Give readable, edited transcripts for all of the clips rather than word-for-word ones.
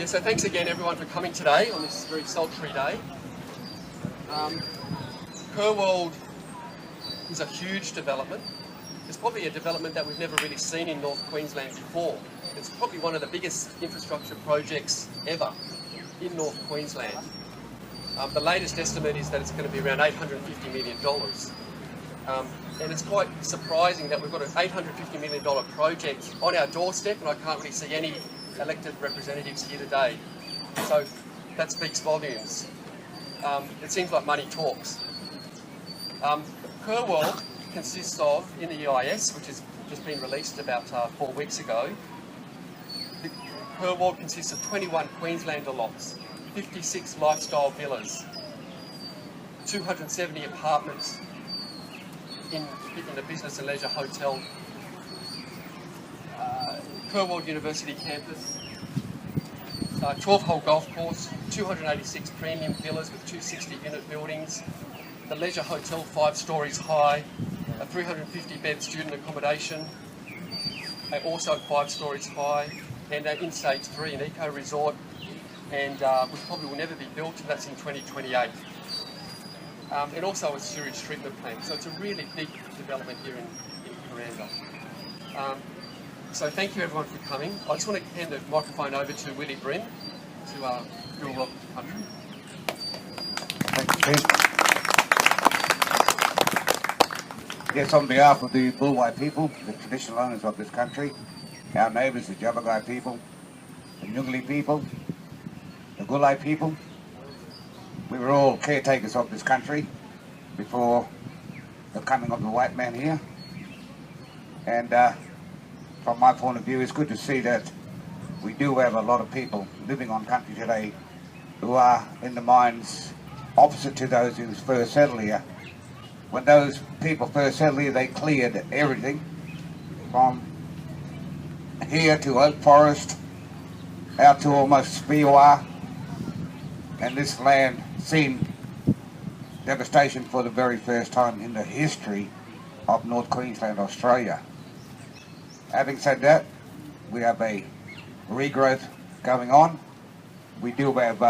Yeah, so thanks again everyone for coming today on this very sultry day. KUR-World is a huge development. It's probably a development that we've never really seen in North Queensland before. It's probably one of the biggest infrastructure projects ever in North Queensland. The latest estimate is that it's going to be around $850 million. And it's quite surprising that we've got an $850 million project on our doorstep, and I can't really see any elected representatives here today. So that speaks volumes. It seems like money talks. KUR-World consists of, in the EIS, which has just been released about 4 weeks ago, the KUR-World consists of 21 Queenslander lots, 56 lifestyle villas, 270 apartments in the business and leisure hotel, KUR-World University campus, 12-hole golf course, 286 premium villas with 260-unit buildings, the leisure hotel 5 stories high, a 350-bed student accommodation, also 5 stories high, and in stage 3 an eco resort, and which probably will never be built, and that's in 2028. And also a sewage treatment plant. So it's a really big development here in Kuranda. So thank you everyone for coming. I just want to hand the microphone over to Willie Brim to do a welcome to country. Thank you, Steve. Yes, on behalf of the Bulwai people, the traditional owners of this country, our neighbours, the Jabagai people, the Nyungli people, the Gulai people, we were all caretakers of this country before the coming of the white man here. And from my point of view, it's good to see that we do have a lot of people living on country today who are in the mines opposite to those who first settled here. When those people first settled here, they cleared everything from here to Oak Forest, out to almost Spiwa, and this land seen devastation for the very first time in the history of North Queensland, Australia. Having said that, we have a regrowth going on. We do have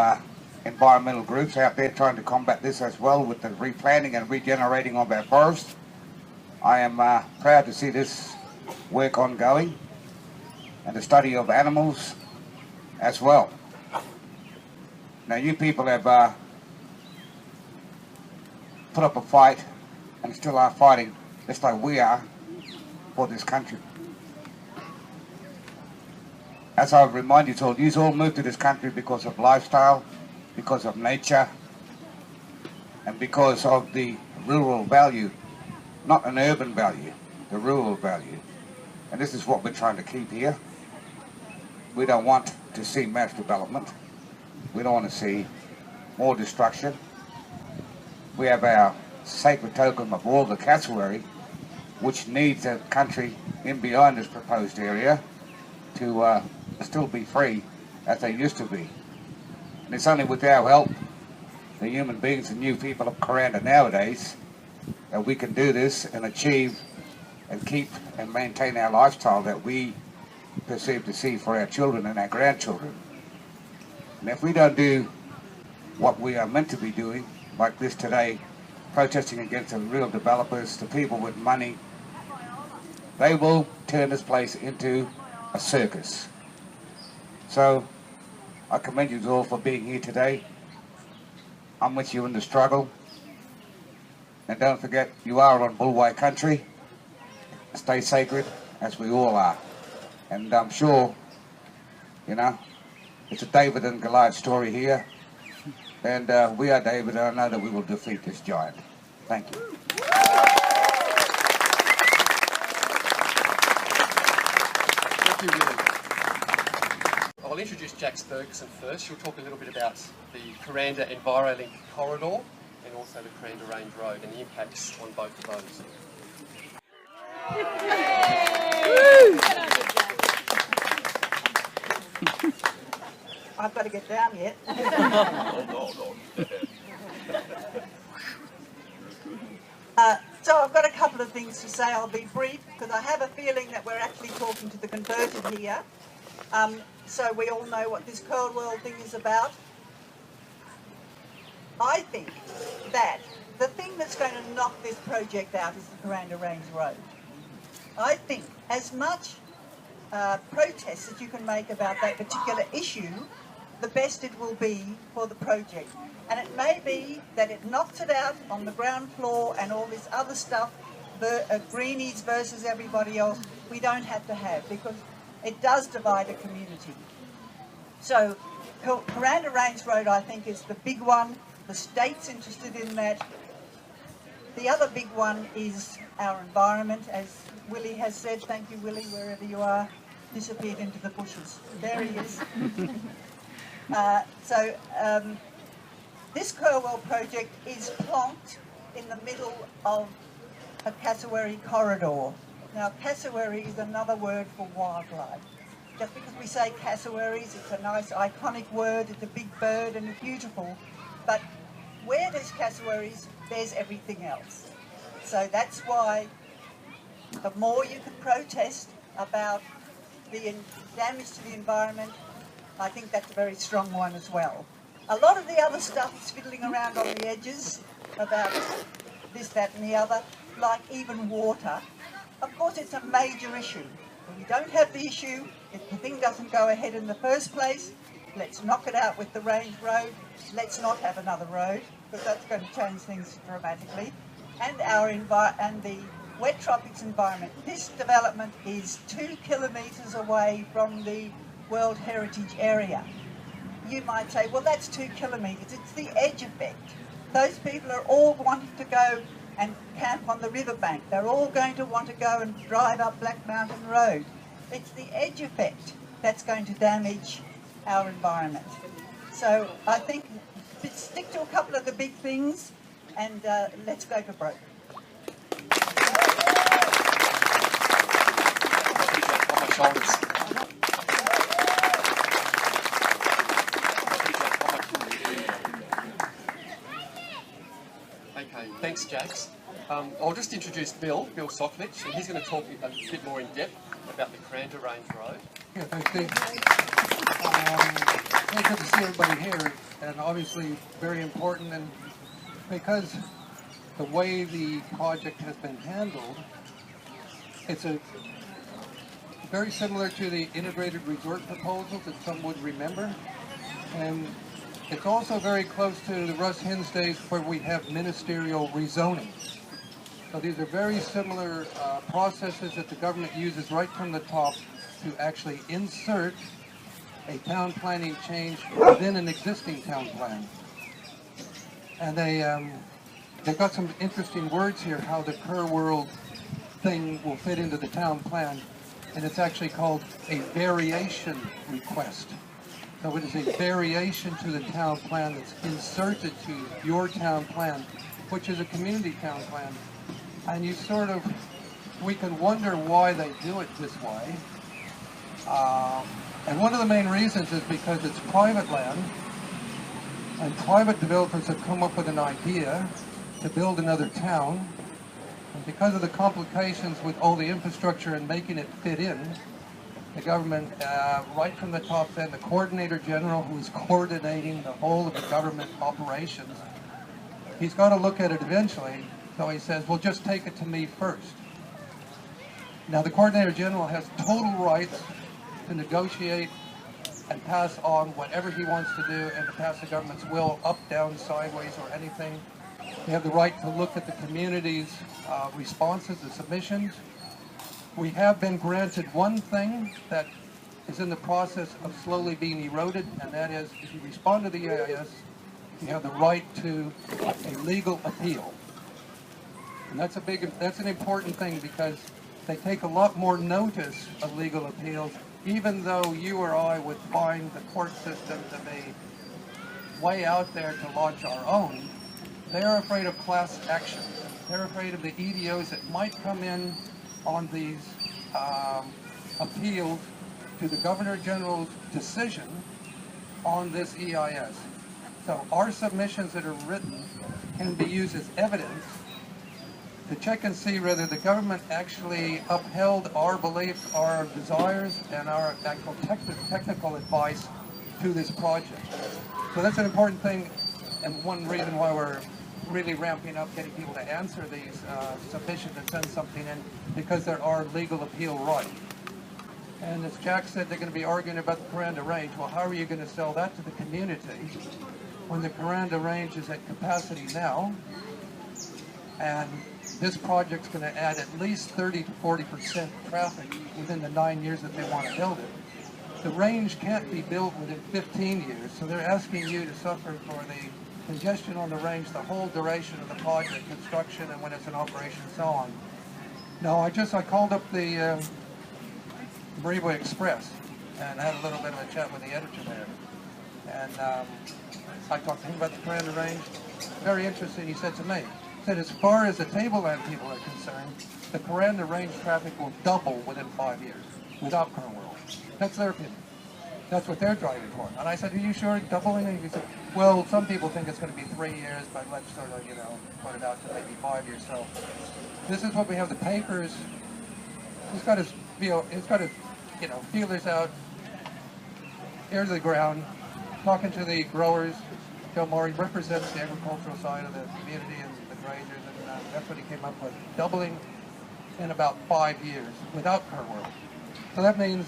environmental groups out there trying to combat this as well with the replanting and regenerating of our forests. I am proud to see this work ongoing and the study of animals as well. Now you people have put up a fight and still are fighting just like we are for this country. As I remind you all moved to this country because of lifestyle, because of nature, and because of the rural value, not an urban value, the rural value. And this is what we're trying to keep here. We don't want to see mass development. We don't want to see more destruction. We have our sacred token of all the cassowary, which needs a country in beyond this proposed area to still be free as they used to be. And it's only with our help, the human beings and new people of Kuranda nowadays, that we can do this and achieve and keep and maintain our lifestyle that we perceive to see for our children and our grandchildren. And if we don't do what we are meant to be doing, like this today, protesting against the real developers, the people with money, they will turn this place into a circus. So I commend you all for being here today. I'm with you in the struggle. And don't forget, you are on Bulwai country. Stay sacred, as we all are. And I'm sure, you know, it's a David and Goliath story here. And we are David, and I know that we will defeat this giant. Thank you. Thank you, Willie. I'll introduce Jax Bergersen first. She'll talk a little bit about the Kuranda EnviroLink corridor and also the Kuranda Range Road and the impacts on both of those. I've got to get down yet. So I've got a couple of things to say. I'll be brief because I have a feeling that we're actually talking to the converted here. So we all know what this KUR-World thing is about. I think that the thing that's going to knock this project out is the Kuranda Range Road. I think as much protest that you can make about that particular issue, the best it will be for the project. And it may be that it knocks it out on the ground floor and all this other stuff, the greenies versus everybody else, we don't have to have, because it does divide a community. So Kuranda Range Road, I think, is the big one. The state's interested in that. The other big one is our environment, as Willie has said. Thank you, Willie, wherever you are. Disappeared into the bushes. There he is. This KUR-World project is plonked in the middle of a cassowary corridor. Now, cassowary is another word for wildlife. Just because we say cassowaries, it's a nice iconic word, it's a big bird and it's beautiful, but where there's cassowaries, there's everything else. So that's why the more you can protest about the damage to the environment, I think that's a very strong one as well. A lot of the other stuff is fiddling around on the edges about this, that and the other, like even water. Of course, it's a major issue. If you don't have the issue, if the thing doesn't go ahead in the first place, let's knock it out with the range road. Let's not have another road, because that's going to change things dramatically. And the wet tropics environment. This development is 2 kilometres away from the World Heritage Area. You might say, well, that's 2 kilometres. It's the edge effect. Those people are all wanting to go and camp on the riverbank. They're all going to want to go and drive up Black Mountain Road. It's the edge effect that's going to damage our environment. So I think stick to a couple of the big things and let's go for broke. On my shoulders. Okay, thanks, Jax. I'll just introduce Bill Sokolich, and he's going to talk a bit more in depth about the Kuranda Range Road. Yeah, thanks, Steve. It's good to see everybody here, and obviously very important, and because the way the project has been handled, it's very similar to the integrated resort proposals that some would remember, and it's also very close to the Russ Hinds days where we have ministerial rezoning. So these are very similar processes that the government uses right from the top to actually insert a town planning change within an existing town plan. And they've got some interesting words here, how the KUR-World thing will fit into the town plan. And it's actually called a variation request. So it is a variation to the town plan that's inserted to your town plan, which is a community town plan. And you we can wonder why they do it this way. And one of the main reasons is because it's private land, and private developers have come up with an idea to build another town. And because of the complications with all the infrastructure and making it fit in, the government, right from the top then, the Coordinator General, who is coordinating the whole of the government operations, he's got to look at it eventually. So he says, well, just take it to me first. Now, the Coordinator General has total rights to negotiate and pass on whatever he wants to do and to pass the government's will up, down, sideways, or anything. They have the right to look at the community's responses, the submissions. We have been granted one thing that is in the process of slowly being eroded, and that is, if you respond to the EIS, you have the right to a legal appeal. And that's an important thing, because they take a lot more notice of legal appeals, even though you or I would find the court system to be way out there to launch our own. They're afraid of class action. They're afraid of the EDOs that might come in on these appeals to the Governor General's decision on this EIS. So our submissions that are written can be used as evidence to check and see whether the government actually upheld our beliefs, our desires, and our actual technical advice to this project. So that's an important thing, and one reason why we're really ramping up getting people to answer these submissions and send something in, because there are legal appeal rights. And as Jax said, they're going to be arguing about the Kuranda Range. Well, how are you going to sell that to the community when the Kuranda Range is at capacity now? And this project's going to add at least 30 to 40% traffic within the 9 years that they want to build it. The range can't be built within 15 years, so they're asking you to suffer for the congestion on the range the whole duration of the project, construction, and when it's in operation, and so on. No, I called up the Mariba Express and had a little bit of a chat with the editor there. And I talked to him about the Kuranda Range. Very interesting, he said to me, as far as the tableland people are concerned, the Kuranda Range traffic will double within 5 years without KUR-World. That's their opinion. That's what they're driving for. And I said, are you sure doubling? And he said, well, some people think it's going to be 3 years, but let's sort of, put it out to maybe 5 years. So this is what we have, the papers. He's got his, feelers out, ear to the ground, talking to the growers. Joe Maury represents the agricultural side of the community and the grazers, and that's what he came up with, doubling in about 5 years without KUR-World. So that means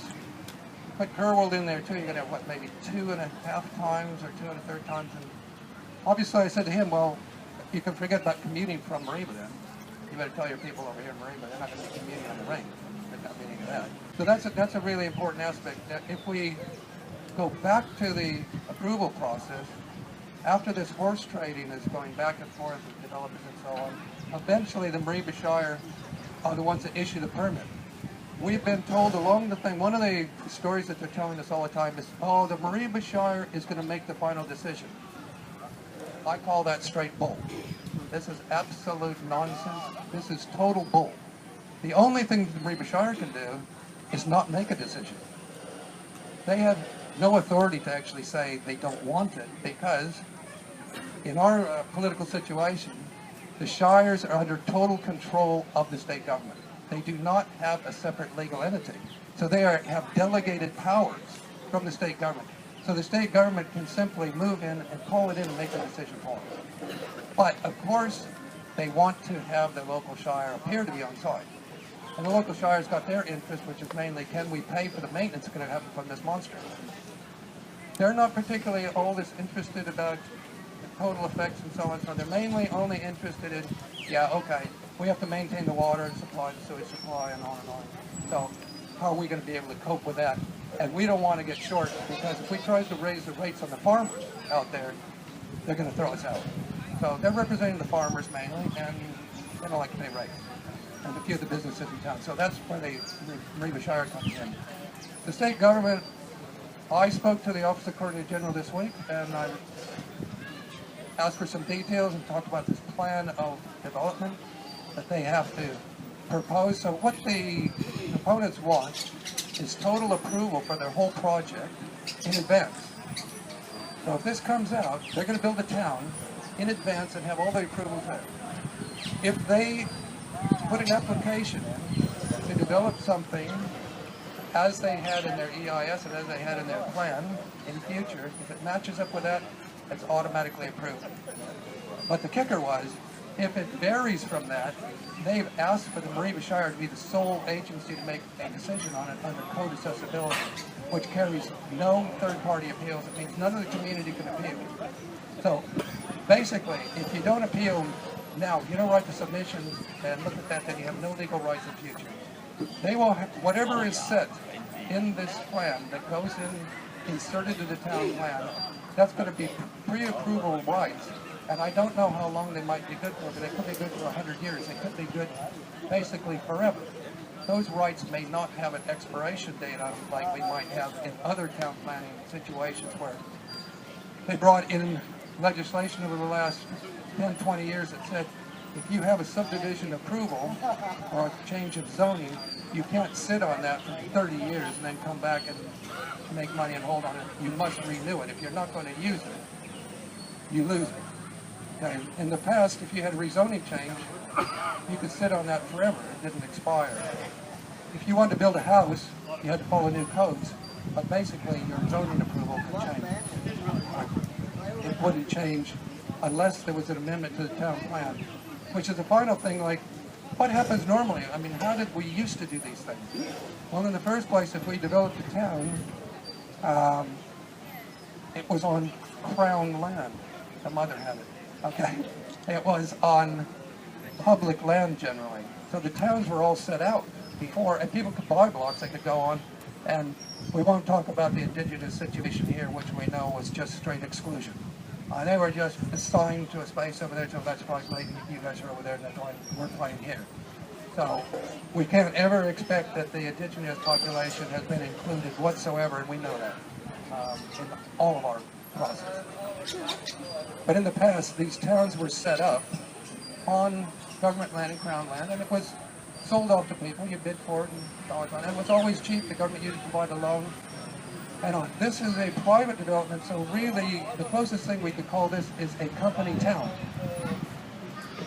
put KUR-World in there too, you're going to have, what, maybe 2.5 times or 2 1/3 times. And obviously I said to him, well, you can forget about commuting from Mariba then. You better tell your people over here in Mariba, they're not going to be commuting on the range. They're not meaning that. So that's a really important aspect. That if we go back to the approval process, after this horse trading is going back and forth with developers and so on, eventually the Mariba Shire are the ones that issue the permit. We've been told along the thing, one of the stories that they're telling us all the time is, oh, the Mariba Shire is going to make the final decision. I call that straight bull. This is absolute nonsense. This is total bull. The only thing the Mariba Shire can do is not make a decision. They have no authority to actually say they don't want it, because in our political situation, the shires are under total control of the state government. They do not have a separate legal entity. So they have delegated powers from the state government. So the state government can simply move in and call it in and make a decision for them. But of course, they want to have the local shire appear to be on site. And the local shire's got their interest, which is mainly, can we pay for the maintenance that's going to happen from this monster? They're not particularly all this interested about the total effects and so on. So they're mainly only interested in, yeah, okay, we have to maintain the water and supply, the sewage supply, and on and on. So how are we going to be able to cope with that? And we don't want to get short, because if we try to raise the rates on the farmers out there, they're going to throw us out. So they're representing the farmers mainly, and they don't like to pay rates. And a few of the businesses in town. So that's where the Mariba Shire comes in. The state government, I spoke to the Office of Coordinator General this week, and I asked for some details and talked about this plan of development that they have to propose. So what the proponents want is total approval for their whole project in advance. So if this comes out, they're going to build a town in advance and have all the approvals there. If they put an application in to develop something as they had in their EIS and as they had in their plan in the future, if it matches up with that, it's automatically approved. But the kicker was, if it varies from that, they've asked for the Mariba Shire to be the sole agency to make a decision on it under code accessibility, which carries no third-party appeals. It means none of the community can appeal. So basically, if you don't appeal now, if you don't write the submissions and look at that, then you have no legal rights in the future. They will have, whatever is set in this plan that goes in, inserted to the town plan, that's going to be pre-approval rights. And I don't know how long they might be good for, but they could be good for 100 years. They could be good basically forever. Those rights may not have an expiration date on them like we might have in other town planning situations where they brought in legislation over the last 10, 20 years that said if you have a subdivision approval or a change of zoning, you can't sit on that for 30 years and then come back and make money and hold on it. You must renew it. If you're not going to use it, you lose it. Okay. In the past, if you had a rezoning change, you could sit on that forever. It didn't expire. If you wanted to build a house, you had to follow new codes. But basically, your zoning approval could change. It wouldn't change unless there was an amendment to the town plan, which is the final thing. Like, what happens normally? I mean, how did we used to do these things? Well, in the first place, if we developed a town, it was on crown land. The mother had it. Okay, it was on public land generally. So the towns were all set out before, and people could buy blocks. They could go on, and we won't talk about the indigenous situation here, which we know was just straight exclusion. They were just assigned to a space over there, so that's why you guys are over there, and that's why we're playing here. So we can't ever expect that the indigenous population has been included whatsoever, and we know that in all of our process. But in the past, these towns were set up on government land and crown land, and it was sold off to people. You bid for it, and it was always cheap. The government used to provide a loan. And this is a private development, so really the closest thing we could call this is a company town.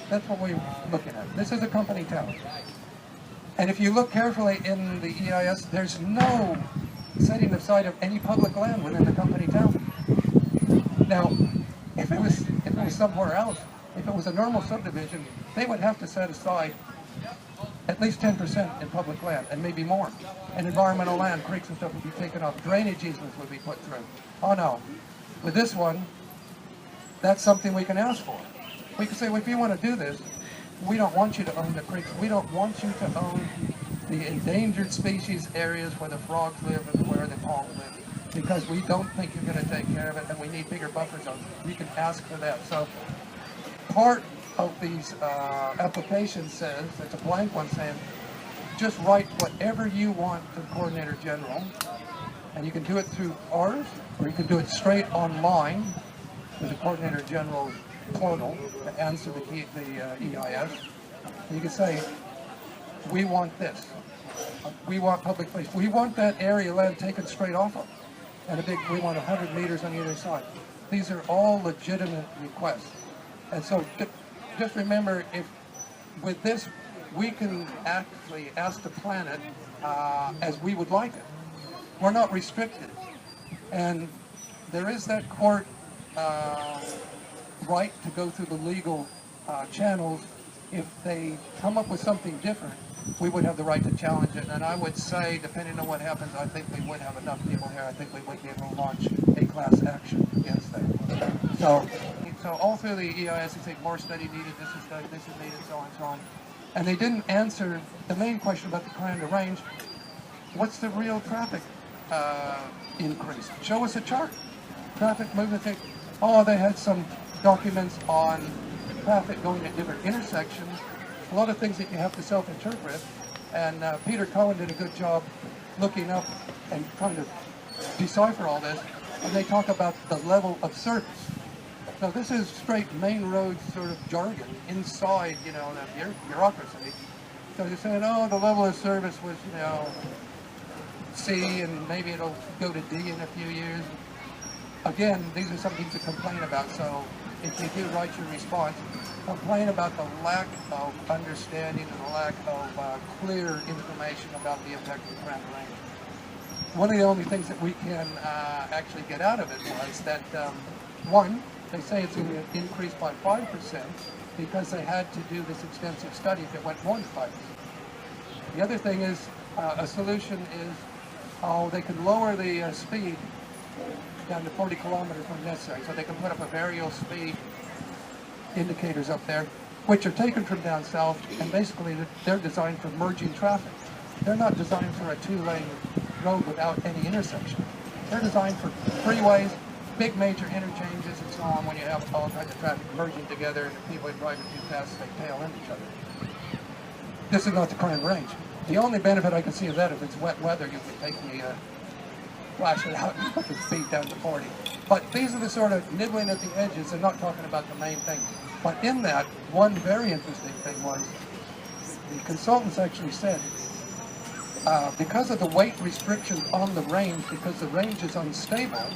That's what we're looking at. This is a company town. And if you look carefully in the EIS, there's no setting aside of any public land within the company town. Now, if it was somewhere else, if it was a normal subdivision, they would have to set aside at least 10% in public land, and maybe more. And environmental land, creeks and stuff would be taken off. Drainage easements would be put through. Oh no. With this one, that's something we can ask for. We can say, well, if you want to do this, we don't want you to own the creeks. We don't want you to own the endangered species areas where the frogs live and where the palm live, because we don't think you're going to take care of it, and we need bigger buffer zones. You can ask for that. So part of these applications says, it's a blank one saying, just write whatever you want to the Coordinator General, and you can do it through ours, or you can do it straight online with the Coordinator General's portal to answer the EIS. And you can say, we want this. We want public place. We want that area land taken straight off of. And we want 100 meters on either side. These are all legitimate requests. And so just remember, if with this, we can actually ask to plan it as we would like it. We're not restricted. And there is that court right to go through the legal channels. If they come up with something different, we would have the right to challenge it. And I would say, depending on what happens, I think we would have enough people here. I think we would be able to launch a class action against that. So all through the EIS, they say more study needed, this is needed, so on and so on. And they didn't answer the main question about the Kuranda Range. What's the real traffic increase? Show us a chart. Traffic movement. Oh, they had some documents on traffic going at different intersections. A lot of things that you have to self-interpret. And Peter Cohen did a good job looking up and trying to decipher all this. And they talk about the level of service. So this is straight main road sort of jargon inside, you know, the bureaucracy. So they're saying, oh, the level of service was, you know, C, and maybe it'll go to D in a few years. Again, these are some things to complain about. So if you do write your response, complain about the lack of understanding and the lack of clear information about the impact of the Kuranda Range. One of the only things that we can actually get out of it was that, one, they say it's going to increase by 5% because they had to do this extensive study if it went more than 5%. The other thing is, a solution is, they can lower the speed down to 40 kilometers when necessary. So they can put up a variable speed indicators up there, which are taken from down south, and basically they're designed for merging traffic. They're not designed for a two-lane road without any intersection. They're designed for freeways, big major interchanges and so on, when you have all kinds of traffic merging together and if people are driving too fast, they tail into each other. This is not the Kuranda Range. The only benefit I can see of that, if it's wet weather, you can take the flash it out and put the speed down to 40. But these are the sort of nibbling at the edges and not talking about the main thing. But in that, one very interesting thing was the consultants actually said, because of the weight restrictions on the range, because the range is unstable,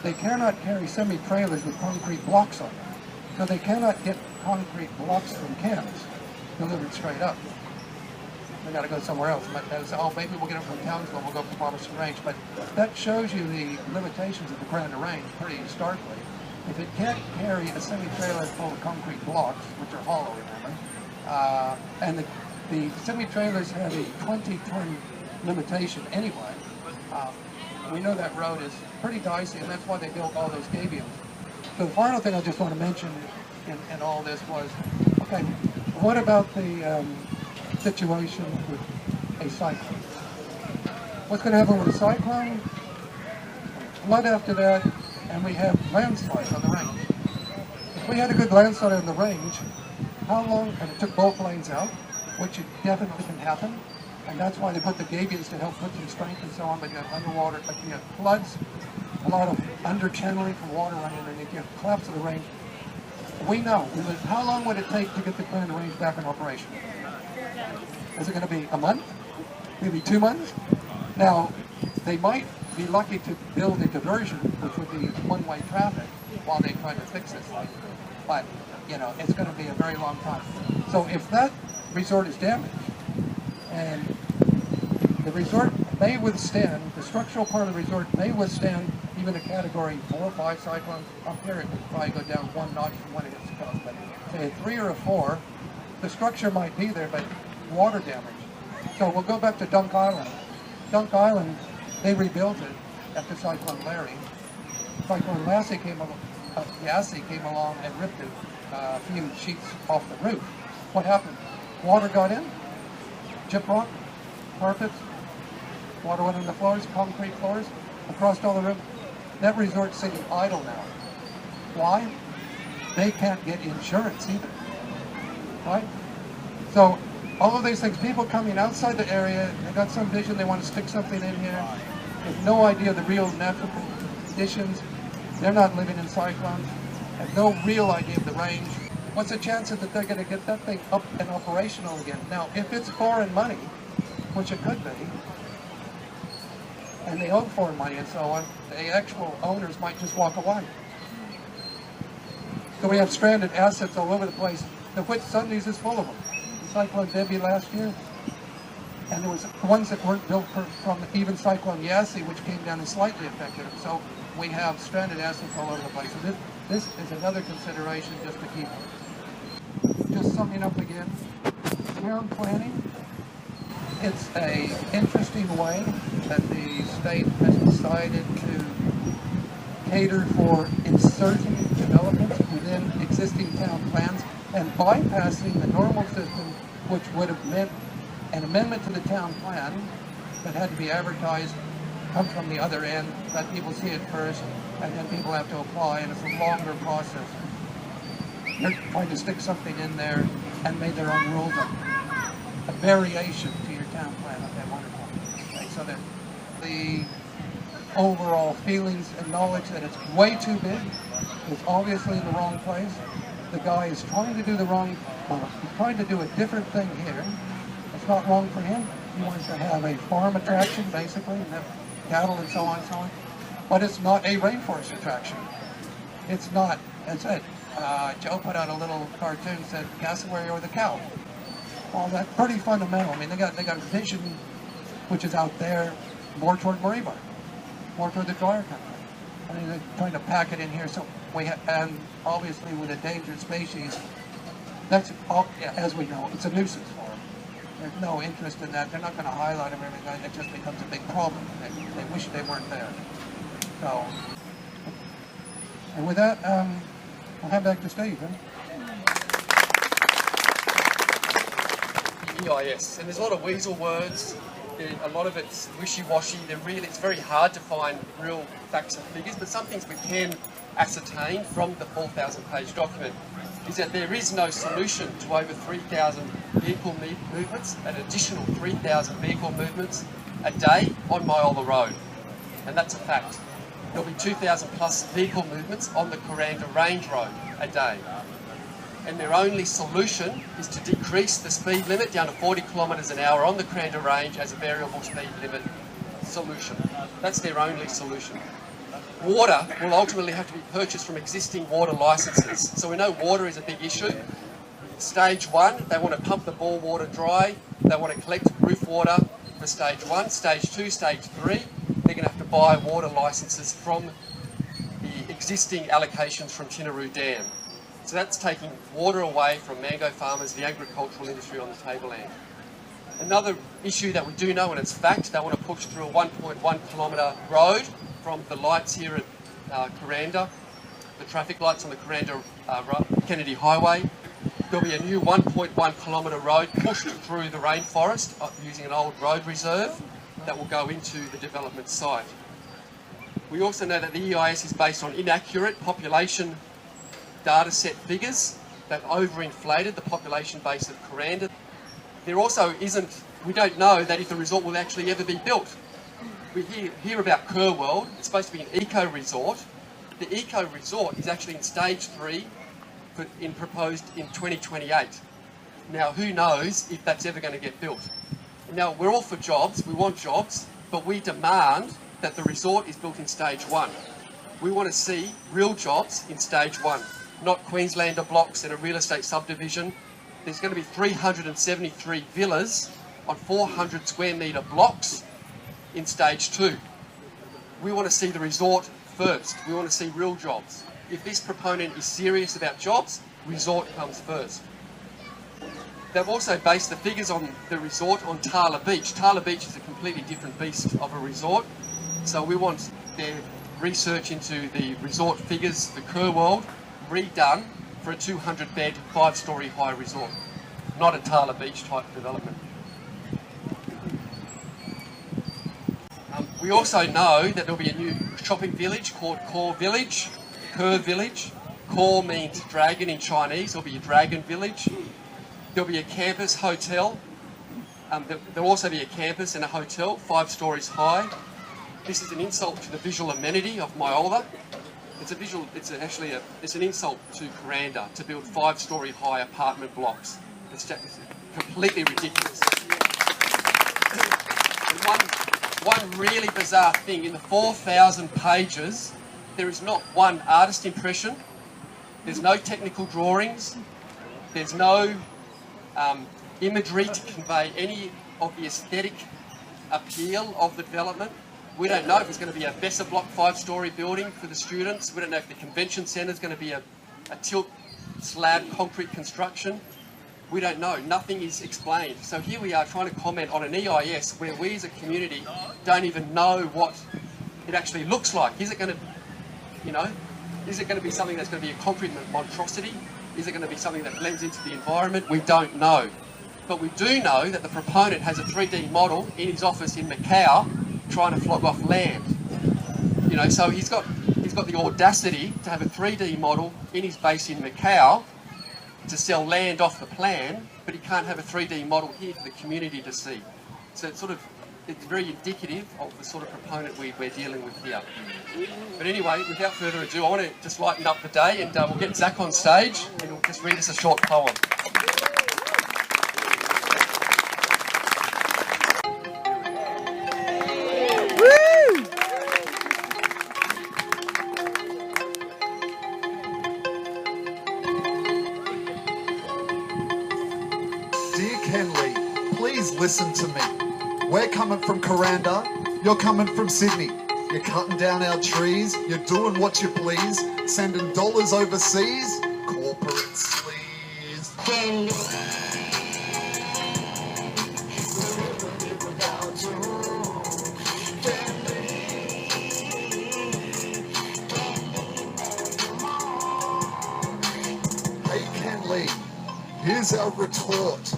they cannot carry semi-trailers with concrete blocks on them. So they cannot get concrete blocks from camps. delivered straight up. They got to go somewhere else. But they say, oh, maybe we'll get them from Townsville, we'll go from Palmerston Range. But that shows you the limitations of the Kuranda Range pretty starkly. If it can't carry a semi-trailer full of concrete blocks, which are hollow, remember, and the semi-trailers have a 20-ton limitation anyway, we know that road is pretty dicey, and that's why they built all those gabions. So the final thing I just want to mention in all this was, okay, what about the situation with a cyclone? What's going to happen with a cyclone? Flood after that, and we have landslides on the range. If we had a good landslide on the range, how long, and it took both lanes out, which it definitely can happen, and that's why they put the gabions to help put some strength and so on, but you have underwater, like you have floods, a lot of under-channeling from water running underneath, you have collapse of the range. We know, how long would it take to get the Kuranda Range back in operation? Is it going to be a month? Maybe 2 months? Now, they might be lucky to build a diversion, which would be one-way traffic, while they try to fix this thing. But, you know, it's going to be a very long time. So if that resort is damaged, and the resort may withstand, the structural part of the resort may withstand even a category 4 or 5 cyclones. Up here it would probably go down 1 notch from when it hits the coast. But say a 3 or a 4, the structure might be there, but water damage. So we'll go back to Dunk Island. Dunk Island, they rebuilt it after Cyclone Larry. Cyclone Lassie came along and ripped a few sheets off the roof. What happened? Water got in, chip rock, carpets, water went on the floors, concrete floors, across all the roof. That resort's sitting idle now. Why? They can't get insurance either, right? So all of these things, people coming outside the area, they got some vision, they want to stick something in here, have no idea of the real natural conditions, they're not living in cyclones, have no real idea of the range. What's the chances that they're going to get that thing up and operational again? Now, if it's foreign money, which it could be, and they owe foreign money and so on, the actual owners might just walk away. So we have stranded assets all over the place. The Whitsundays is full of them. Cyclone Debbie last year, and there was ones that weren't built from even Cyclone Yassi, which came down and slightly affected them. So we have stranded assets all over the place. So this is another consideration just to keep. Just summing up again, town planning. It's an interesting way that the state has decided to cater for inserting developments within existing town plans and bypassing the normal system, which would have meant an amendment to the town plan that had to be advertised, come from the other end, let people see it first, and then people have to apply, and it's a longer process. They're trying to stick something in there and made their own rules up. A variation to your town plan. Okay, wonderful. Okay, so that the overall feelings and knowledge that it's way too big, it's obviously in the wrong place. The guy is trying to do the wrong, he's trying to do a different thing here. It's not wrong for him. He wants to have a farm attraction, basically, and have cattle and so on and so on. But it's not a rainforest attraction. It's not, that's it. Joe put out a little cartoon that said cassowary or the cow. Well, that's pretty fundamental. I mean, they got vision, which is out there, more toward Maribar, more toward the drier country. I mean, they're trying to pack it in here. So we have, and obviously with a dangerous species, that's all, as we know, it's a nuisance for them. There's no interest in that. They're not going to highlight them or anything. It just becomes a big problem. They wish they weren't there. So, and with that, I'll hand back to Steven. EIS, and there's a lot of weasel words. A lot of it's wishy-washy. It's very hard to find real facts and figures, but some things we can ascertain from the 4,000-page document is that there is no solution to over 3,000 vehicle movements, an additional 3,000 vehicle movements a day on Myola Road, and that's a fact. There'll be 2,000 plus vehicle movements on the Kuranda Range Road a day. And their only solution is to decrease the speed limit down to 40 kilometres an hour on the Kuranda Range as a variable speed limit solution. That's their only solution. Water will ultimately have to be purchased from existing water licences. So we know water is a big issue. Stage 1, they want to pump the bore water dry. They want to collect roof water for Stage 1. Stage 2, Stage 3, they're going to have to buy water licences from the existing allocations from Tinaroo Dam. So that's taking water away from mango farmers, the agricultural industry on the tableland. Another issue that we do know, and it's fact, they want to push through a 1.1 kilometre road from the lights here at Kuranda, the traffic lights on the Kuranda Kennedy Highway. There'll be a new 1.1 kilometre road pushed through the rainforest using an old road reserve that will go into the development site. We also know that the EIS is based on inaccurate population data set figures that overinflated the population base of Kuranda. There also isn't, we don't know that if the resort will actually ever be built. We hear about KUR-World, it's supposed to be an eco-resort. The eco-resort is actually in Stage 3, proposed in 2028. Now, who knows if that's ever going to get built? Now, we're all for jobs, we want jobs, but we demand that the resort is built in Stage 1. We want to see real jobs in Stage 1, not Queenslander blocks and a real estate subdivision. There's going to be 373 villas on 400 square metre blocks in Stage 2. We want to see the resort first. We want to see real jobs. If this proponent is serious about jobs, resort comes first. They've also based the figures on the resort on Tala Beach. Tala Beach is a completely different beast of a resort. So we want their research into the resort figures, the KUR-World, redone for a 200-bed, 5-storey high resort, not a Tala Beach type development. We also know that there'll be a new shopping village called KUR Village, KUR Village. KUR means dragon in Chinese. There'll be a dragon village. There'll be a campus hotel. There'll also be a campus and a hotel, 5 stories high. This is an insult to the visual amenity of Myola. It's an insult to Kuranda to build 5-storey high apartment blocks. It's just completely ridiculous. One really bizarre thing, in the 4,000 pages, there is not one artist impression, there's no technical drawings, there's no imagery to convey any of the aesthetic appeal of the development. We don't know if it's going to be a Besser block 5-storey building for the students. We don't know if the convention centre is going to be a tilt slab concrete construction. We don't know. Nothing is explained. So here we are trying to comment on an EIS where we as a community don't even know what it actually looks like. Is it going to, is it going to be something that's going to be a concrete monstrosity? Is it going to be something that blends into the environment? We don't know. But we do know that the proponent has a 3D model in his office in Macau trying to flog off land. So he's got the audacity to have a 3D model in his base in Macau to sell land off the plan, but he can't have a 3D model here for the community to see. So it's very indicative of the sort of proponent we're dealing with here. But anyway, without further ado, I want to just lighten up the day, and we'll get Zach on stage and he'll just read us a short poem. Listen to me. We're coming from Kuranda, you're coming from Sydney. You're cutting down our trees, you're doing what you please, sending dollars overseas, corporate sleaze. Hey Kenley, here's our retort.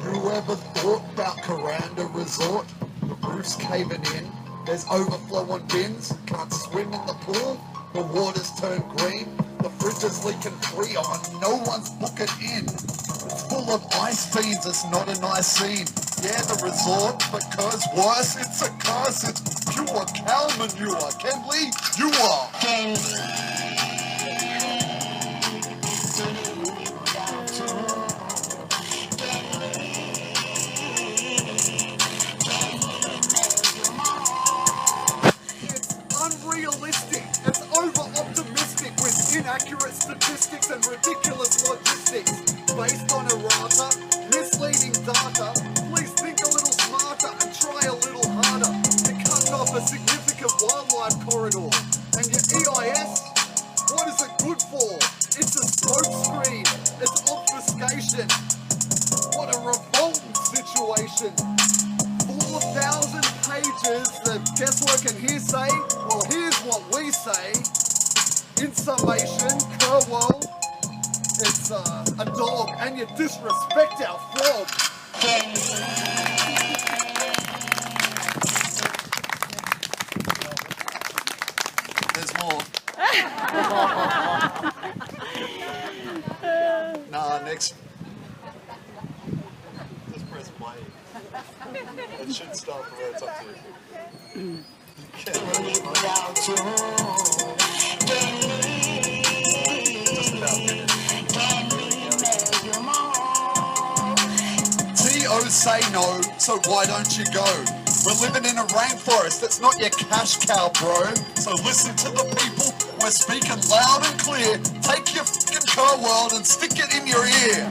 Whoever thought about Kuranda Resort? The roof's caving in, there's overflow on bins, can't swim in the pool, the water's turned green, the fridge is leaking Freon, no one's booking in. It's full of ice beans, it's not a nice scene. Yeah, the resort, but curse worse, it's a curse, it's pure cow manure. Kenley, you are. It's over-optimistic with inaccurate statistics and ridiculous logistics based on a a significant wildlife corridor. And your EIS, what is it good for? It's a smokescreen, it's obfuscation. What a revolting situation. 4,000 pages of guesswork and hearsay. Well, here's what we say. In summation, KUR-World, it's a dog, and you disrespect our frog. There's more. Nah, next. Just press play. It should start from where it's up to. Just about finished. TO say no, so why don't you go? We're living in a rainforest, it's not your cash cow, bro. So listen to the people, we're speaking loud and clear. Take your fucking KUR-World and stick it in your ear.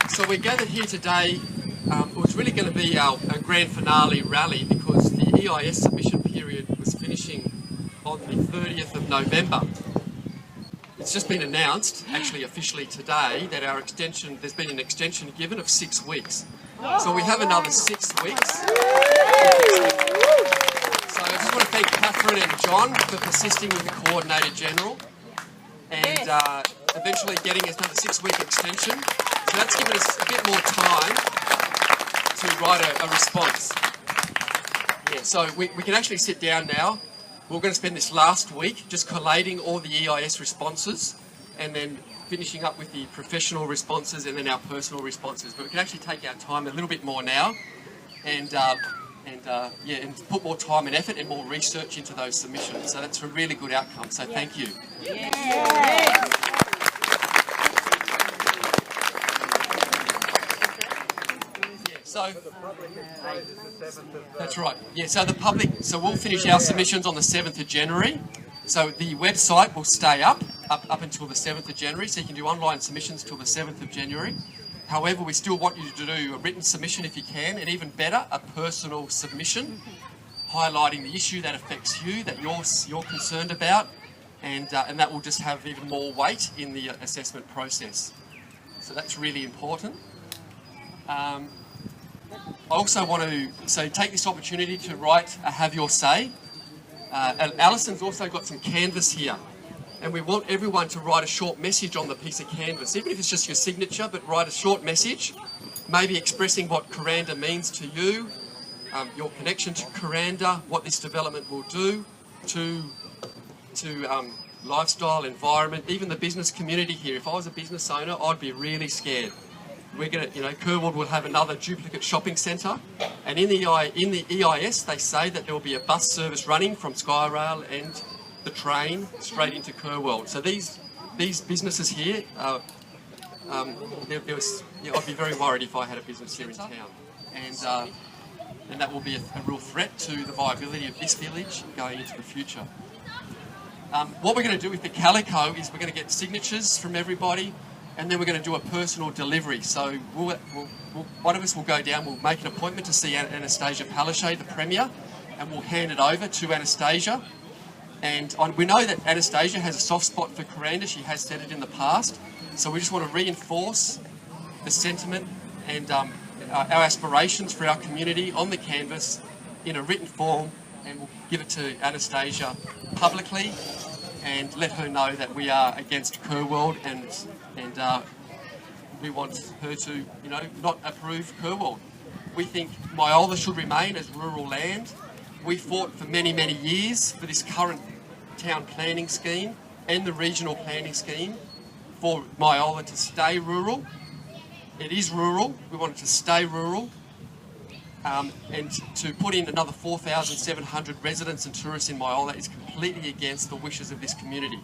So we're gathered here today. It was really going to be our grand finale rally because the EIS submission period was finishing on the 30th of November. It's just been announced, actually officially today, that our extension, there's been an extension given of 6 weeks. So we have another 6 weeks. So I just want to thank Catherine and John for persisting with the Coordinator General and eventually getting us another 6-week extension. So that's given us a bit more time to write a response. Yeah, so we can actually sit down now. We're going to spend this last week just collating all the EIS responses and then finishing up with the professional responses and then our personal responses. But we can actually take our time a little bit more now and put more time and effort and more research into those submissions. So that's a really good outcome. So thank you. Yeah. So that's right. Yeah. So the public. So we'll finish our submissions on the 7th of January. So the website will stay up until the 7th of January. So you can do online submissions till the 7th of January. However, we still want you to do a written submission if you can, and even better, a personal submission, highlighting the issue that affects you, that you're concerned about, and that will just have even more weight in the assessment process. So that's really important. I also want to take this opportunity to write a Have Your Say. And Alison's also got some canvas here. And we want everyone to write a short message on the piece of canvas, even if it's just your signature, but write a short message, maybe expressing what Kuranda means to you, your connection to Kuranda, what this development will do to lifestyle, environment, even the business community here. If I was a business owner, I'd be really scared. We're going to, KUR-World will have another duplicate shopping centre, and in the EIS they say that there will be a bus service running from Skyrail and the train straight into KUR-World. So these businesses here, I'd be very worried if I had a business here in town, and that will be a real threat to the viability of this village going into the future. What we're going to do with the Calico is we're going to get signatures from everybody, and then we're going to do a personal delivery. So one of us will go down, we'll make an appointment to see Anastasia Palaszczuk, the Premier, and we'll hand it over to Anastasia. And we know that Anastasia has a soft spot for Kuranda. She has said it in the past. So we just want to reinforce the sentiment and our aspirations for our community on the canvas in a written form, and we'll give it to Anastasia publicly and let her know that we are against KUR-World and we want her to, not approve KUR-World. We think Myola should remain as rural land. We fought for many, many years for this current town planning scheme and the regional planning scheme for Myola to stay rural. It is rural. We want it to stay rural. and to put in another 4,700 residents and tourists in Myola is completely against the wishes of this community.